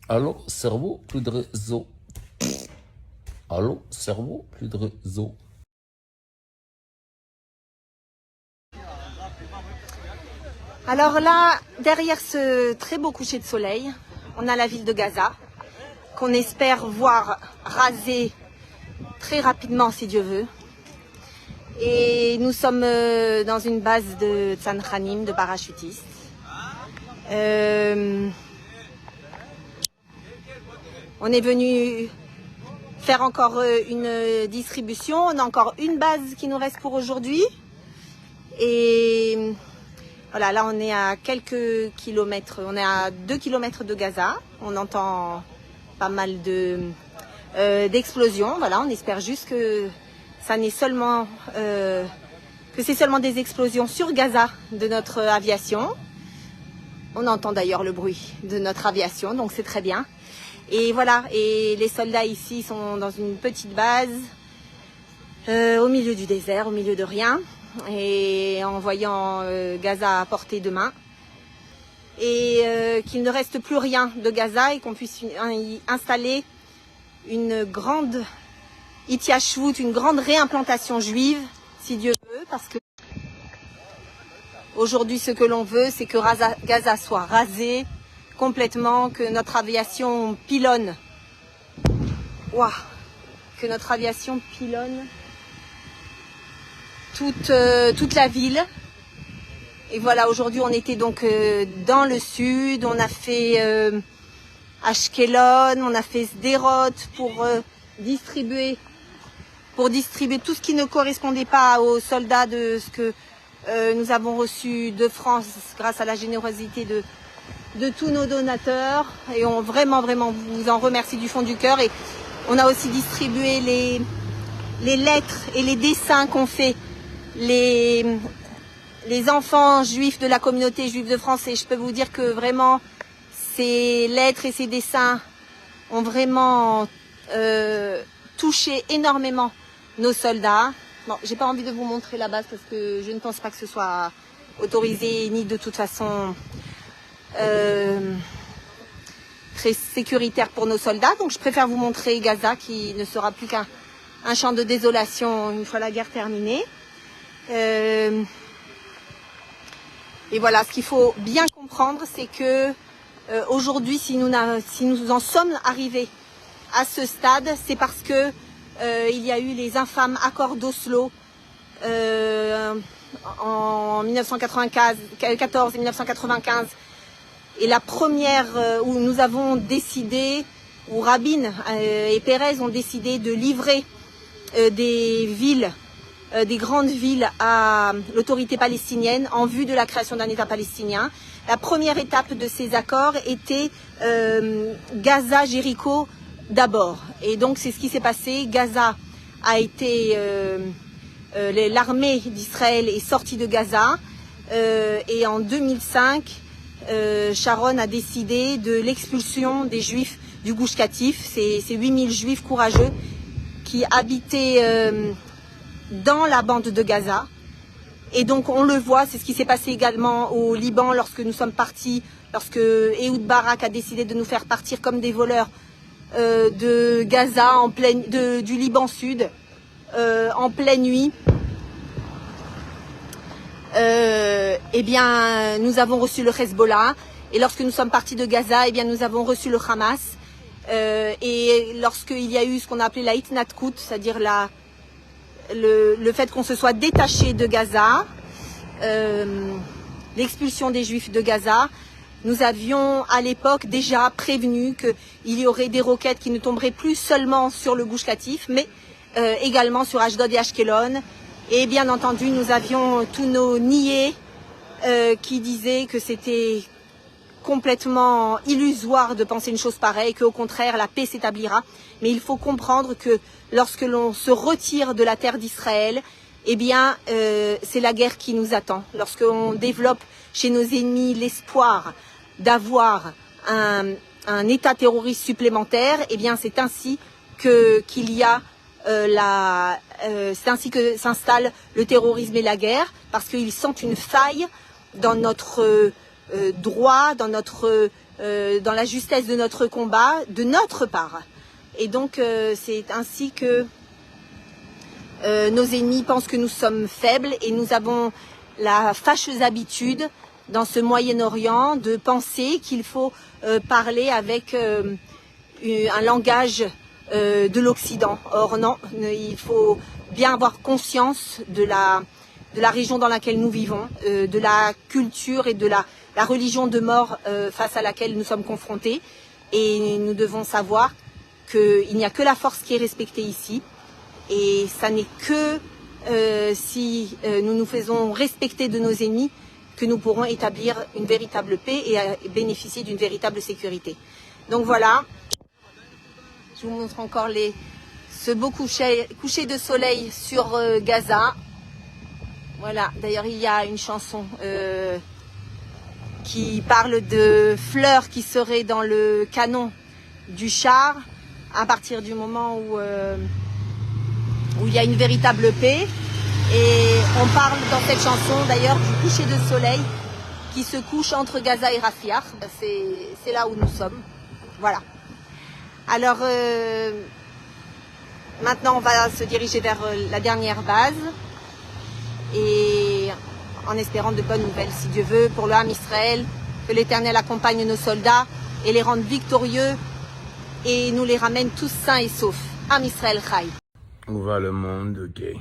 Allô, cerveau, plus de réseau. Allô, cerveau, plus de réseau. Alors là, derrière ce très beau coucher de soleil, on a la ville de Gaza, qu'on espère voir rasée très rapidement si Dieu veut. Et nous sommes dans une base de Tzanchanim, de parachutistes. On est venu faire encore une distribution. On a encore une base qui nous reste pour aujourd'hui. Et voilà, là on est à quelques kilomètres, on est à 2 kilomètres de Gaza. On entend pas mal d'explosions. Voilà, on espère juste que ça n'est seulement que c'est seulement des explosions sur Gaza de notre aviation. On entend d'ailleurs le bruit de notre aviation, donc c'est très bien. Et voilà, et les soldats ici sont dans une petite base au milieu du désert, au milieu de rien, et en voyant Gaza à portée de main, et qu'il ne reste plus rien de Gaza et qu'on puisse y installer une grande Itiashvut, une grande réimplantation juive, si Dieu veut, parce que aujourd'hui ce que l'on veut, c'est que Gaza soit rasée complètement, que notre aviation pilonne, que notre aviation pilonne toute la ville. Et voilà, aujourd'hui on était donc dans le sud, on a fait Ashkelon, on a fait Sderot pour distribuer tout ce qui ne correspondait pas aux soldats de ce que nous avons reçu de France grâce à la générosité de tous nos donateurs. Et on vraiment vous en remercie du fond du cœur. Et on a aussi distribué les lettres et les dessins qu'ont fait les enfants juifs de la communauté juive de France. Et je peux vous dire que vraiment ces lettres et ces dessins ont vraiment touché énormément nos soldats. Bon, j'ai pas envie de vous montrer la base parce que je ne pense pas que ce soit autorisé ni de toute façon très sécuritaire pour nos soldats. Donc je préfère vous montrer Gaza qui ne sera plus qu'un champ de désolation une fois la guerre terminée. Et voilà, ce qu'il faut bien comprendre, c'est que aujourd'hui, si nous en sommes arrivés à ce stade, c'est parce que il y a eu les infâmes accords d'Oslo en 1994 et 1995. Et la première où nous avons décidé, où Rabin et Pérez ont décidé de livrer des villes, des grandes villes à l'autorité palestinienne en vue de la création d'un État palestinien. La première étape de ces accords était Gaza, Jéricho d'abord. Et donc c'est ce qui s'est passé. Gaza a été... l'armée d'Israël est sortie de Gaza et en 2005, Sharon a décidé de l'expulsion des Juifs du Gush Katif, ces 8000 Juifs courageux qui habitaient dans la bande de Gaza. Et donc on le voit, c'est ce qui s'est passé également au Liban lorsque nous sommes partis, lorsque Ehud Barak a décidé de nous faire partir comme des voleurs de Gaza, du Liban Sud, en pleine nuit. Eh bien, nous avons reçu le Hezbollah. Et lorsque nous sommes partis de Gaza, eh bien, nous avons reçu le Hamas. Et lorsqu'il y a eu ce qu'on a appelé la Hitnatkut, c'est-à-dire le fait qu'on se soit détaché de Gaza, l'expulsion des Juifs de Gaza, nous avions à l'époque déjà prévenu qu'il y aurait des roquettes qui ne tomberaient plus seulement sur le Gush Katif, mais également sur Ashdod et Ashkelon. Et bien entendu, nous avions tous nos niais qui disaient que c'était complètement illusoire de penser une chose pareille, qu'au contraire, la paix s'établira. Mais il faut comprendre que lorsque l'on se retire de la terre d'Israël, eh bien, c'est la guerre qui nous attend. Lorsqu'on développe chez nos ennemis l'espoir d'avoir un État terroriste supplémentaire, eh bien, c'est ainsi qu'il y a c'est ainsi que s'installe le terrorisme et la guerre, parce qu'ils sentent une faille dans notre droit, dans notre dans la justesse de notre combat, de notre part. Et donc c'est ainsi que nos ennemis pensent que nous sommes faibles et nous avons la fâcheuse habitude dans ce Moyen-Orient de penser qu'il faut parler avec un langage de l'Occident. Or non, il faut bien avoir conscience de la région dans laquelle nous vivons, de la culture et de la religion de mort face à laquelle nous sommes confrontés. Et nous devons savoir qu'il n'y a que la force qui est respectée ici. Et ça n'est que si nous nous faisons respecter de nos ennemis que nous pourrons établir une véritable paix et bénéficier d'une véritable sécurité. Donc voilà, je vous montre encore ce beau coucher de soleil sur Gaza. Voilà, d'ailleurs il y a une chanson qui parle de fleurs qui seraient dans le canon du char à partir du moment où il y a une véritable paix. Et on parle dans cette chanson d'ailleurs du coucher de soleil qui se couche entre Gaza et Rafah. C'est là où nous sommes. Voilà. Alors maintenant on va se diriger vers la dernière base et en espérant de bonnes nouvelles si Dieu veut pour le Ham Israël, que l'Éternel accompagne nos soldats et les rende victorieux et nous les ramène tous sains et saufs. Ham Israël Chai. Où va le monde gay?